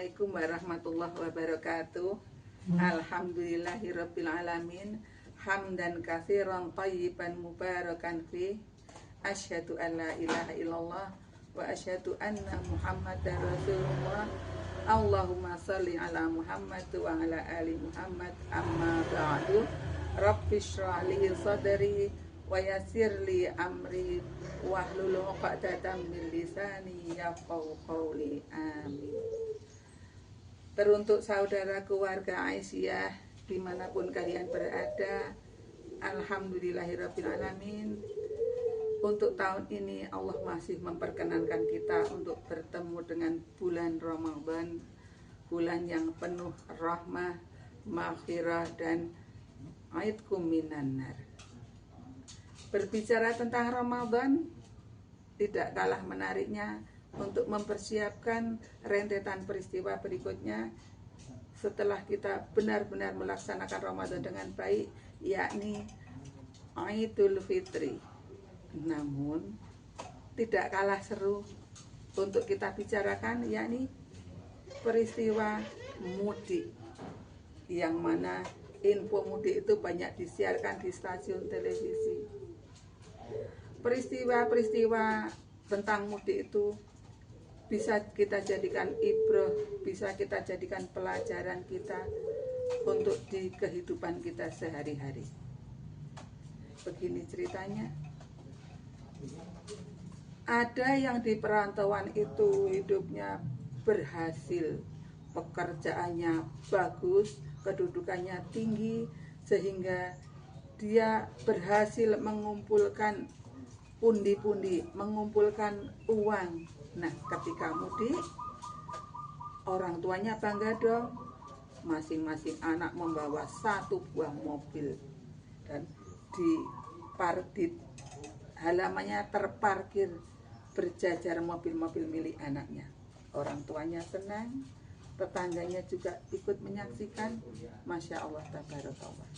Assalamualaikum warahmatullahi wabarakatuh. Alhamdulillahirabbil alamin. Hamdan katsiran thayyiban mubarakan fi. Asyhadu an la ilaha illallah wa asyhadu anna Muhammadar Rasulullah. Allahumma shalli ala Muhammad wa ala ali Muhammad. Amma ba'du. Rabbi shrah li sadri wa yassir li amri wahlul 'uqdatam min lisani yafqahu qawli. Amin. Teruntuk saudara keluarga Aisyah dimanapun kalian berada, alhamdulillahirabbil alamin. Untuk tahun ini Allah masih memperkenankan kita untuk bertemu dengan bulan Ramadan, bulan yang penuh rahmah, maghfirah dan aidkum minan nar. Berbicara tentang Ramadan, tidak kalah menariknya untuk mempersiapkan rentetan peristiwa berikutnya setelah kita benar-benar melaksanakan Ramadan dengan baik, yakni Idul Fitri. Namun tidak kalah seru untuk kita bicarakan, yakni peristiwa mudik, yang mana info mudik itu banyak disiarkan di stasiun televisi. Peristiwa-peristiwa tentang mudik itu bisa kita jadikan ibrah, bisa kita jadikan pelajaran kita untuk di kehidupan kita sehari-hari. Begini ceritanya. Ada yang di perantauan itu hidupnya berhasil, pekerjaannya bagus, kedudukannya tinggi, sehingga dia berhasil mengumpulkan pundi-pundi, mengumpulkan uang. Nah, ketika mudik, orang tuanya bangga dong. Masing-masing anak membawa satu buah mobil, dan di halamannya terparkir berjajar mobil-mobil milik anaknya. Orang tuanya senang, tetangganya juga ikut menyaksikan. Masya Allah, tabarakallah.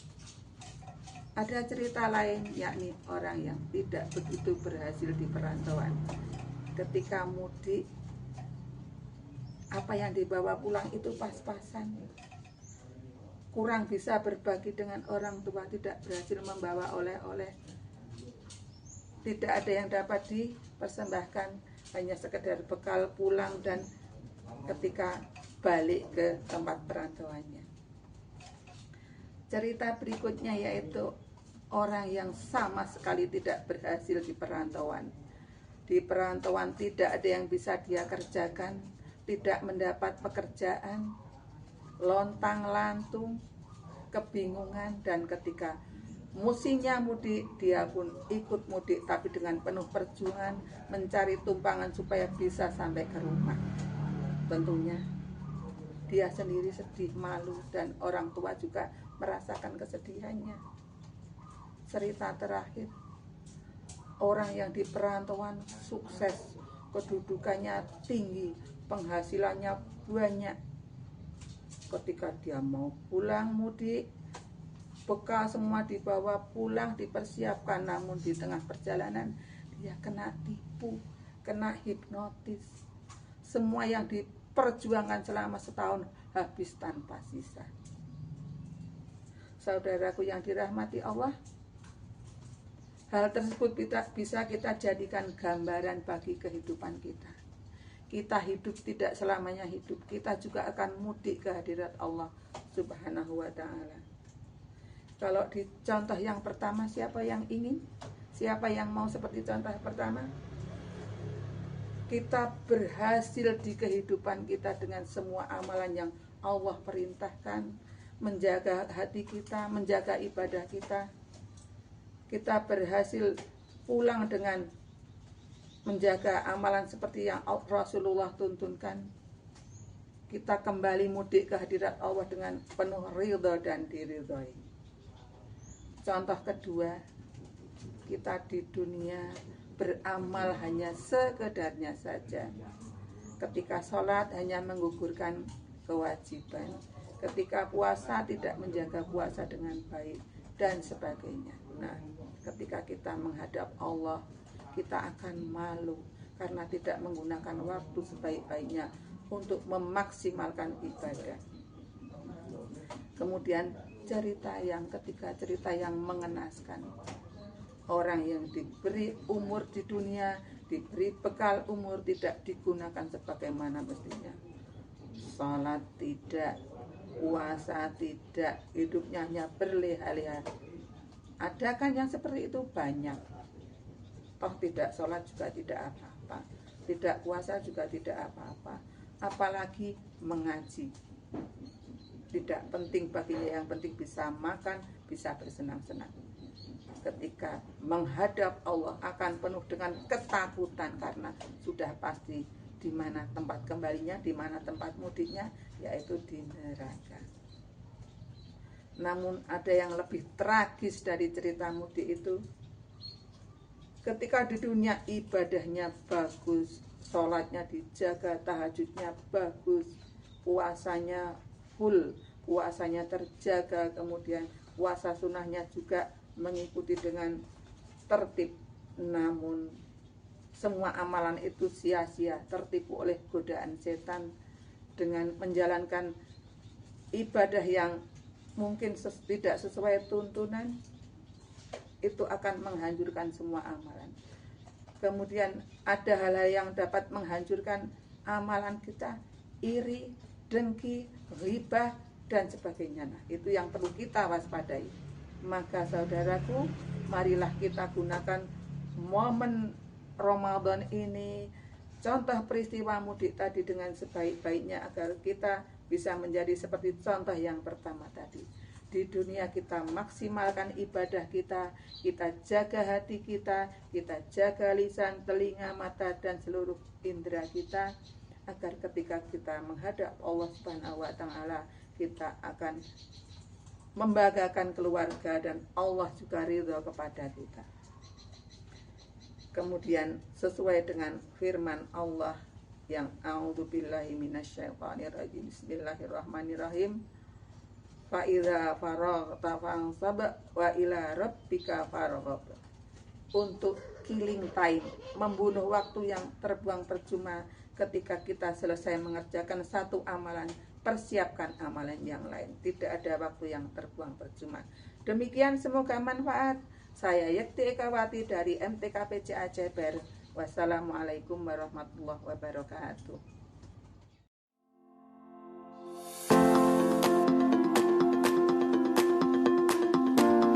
Ada cerita lain, yakni orang yang tidak begitu berhasil di perantauan. Ketika mudik, apa yang dibawa pulang itu pas-pasan. Kurang bisa berbagi dengan orang tua, tidak berhasil membawa oleh-oleh. Tidak ada yang dapat dipersembahkan, hanya sekedar bekal pulang dan ketika balik ke tempat perantauannya. Cerita berikutnya yaitu orang yang sama sekali tidak berhasil di perantauan. Di perantauan tidak ada yang bisa dia kerjakan, tidak mendapat pekerjaan, lontang-lantung, kebingungan, dan ketika musimnya mudik, dia pun ikut mudik, tapi dengan penuh perjuangan mencari tumpangan supaya bisa sampai ke rumah. Tentunya dia sendiri sedih, malu, dan orang tua juga merasakan kesedihannya. Cerita terakhir, orang yang di perantauan sukses, kedudukannya tinggi, penghasilannya banyak. Ketika dia mau pulang mudik, bekal semua dibawa pulang, dipersiapkan, namun di tengah perjalanan dia kena tipu, kena hipnotis. Semua yang diperjuangkan selama setahun habis tanpa sisa. Saudaraku yang dirahmati Allah, hal tersebut bisa kita jadikan gambaran bagi kehidupan kita. Kita hidup tidak selamanya hidup, kita juga akan mudik ke hadirat Allah Subhanahu wa ta'ala. Kalau di contoh yang pertama, siapa yang ingin? Siapa yang mau seperti contoh pertama? Kita berhasil di kehidupan kita dengan semua amalan yang Allah perintahkan, menjaga hati kita, menjaga ibadah kita. Kita berhasil pulang dengan menjaga amalan seperti yang Rasulullah tuntunkan. Kita kembali mudik ke hadirat Allah dengan penuh ridha dan diridhoi. Contoh kedua, kita di dunia beramal hanya sekedarnya saja. Ketika sholat hanya menggugurkan kewajiban, ketika puasa tidak menjaga puasa dengan baik, dan sebagainya. Nah, ketika kita menghadap Allah, kita akan malu karena tidak menggunakan waktu sebaik-baiknya untuk memaksimalkan ibadah. Kemudian cerita yang ketiga, cerita yang mengenaskan. Orang yang diberi umur di dunia, diberi bekal umur, tidak digunakan sebagaimana mestinya. Salat tidak, puasa tidak, hidupnya hanya berleha-leha. Ada kan yang seperti itu? Banyak. Toh tidak sholat juga tidak apa-apa, tidak puasa juga tidak apa-apa, apalagi mengaji. Tidak penting baginya, yang penting bisa makan, bisa bersenang-senang. Ketika menghadap Allah akan penuh dengan ketakutan, karena sudah pasti di mana tempat kembalinya, di mana tempat mudiknya, yaitu di neraka. Namun ada yang lebih tragis dari cerita mudik itu. Ketika di dunia ibadahnya bagus, sholatnya dijaga, tahajudnya bagus, puasanya full, puasanya terjaga, kemudian puasa sunnahnya juga mengikuti dengan tertib. Namun semua amalan itu sia-sia, tertipu oleh godaan setan dengan menjalankan ibadah yang mungkin tidak sesuai tuntunan, itu akan menghancurkan semua amalan. Kemudian ada hal-hal yang dapat menghancurkan amalan kita, iri, dengki, ghibah, dan sebagainya. Nah, itu yang perlu kita waspadai. Maka saudaraku, marilah kita gunakan momen Ramadan ini, contoh peristiwa mudik tadi dengan sebaik-baiknya, agar kita bisa menjadi seperti contoh yang pertama tadi. Di dunia kita maksimalkan ibadah kita jaga hati kita jaga lisan, telinga, mata, dan seluruh indera kita, agar ketika kita menghadap Allah Subhanahu wa Ta'ala, kita akan membanggakan keluarga dan Allah juga ridho kepada kita. Kemudian sesuai dengan firman Allah yang a'udzubillahi minasyaitonirrajim, bismillahirrahmanirrahim, fa idza faraghta fansab wa ila rabbika farghab. Untuk killing time, membunuh waktu yang terbuang percuma. Ketika kita selesai mengerjakan satu amalan, persiapkan amalan yang lain. Tidak ada waktu yang terbuang percuma. Demikian, semoga manfaat. Saya Yekti Ekawati dari MTKPC Aceh Ber. Wassalamualaikum warahmatullahi wabarakatuh.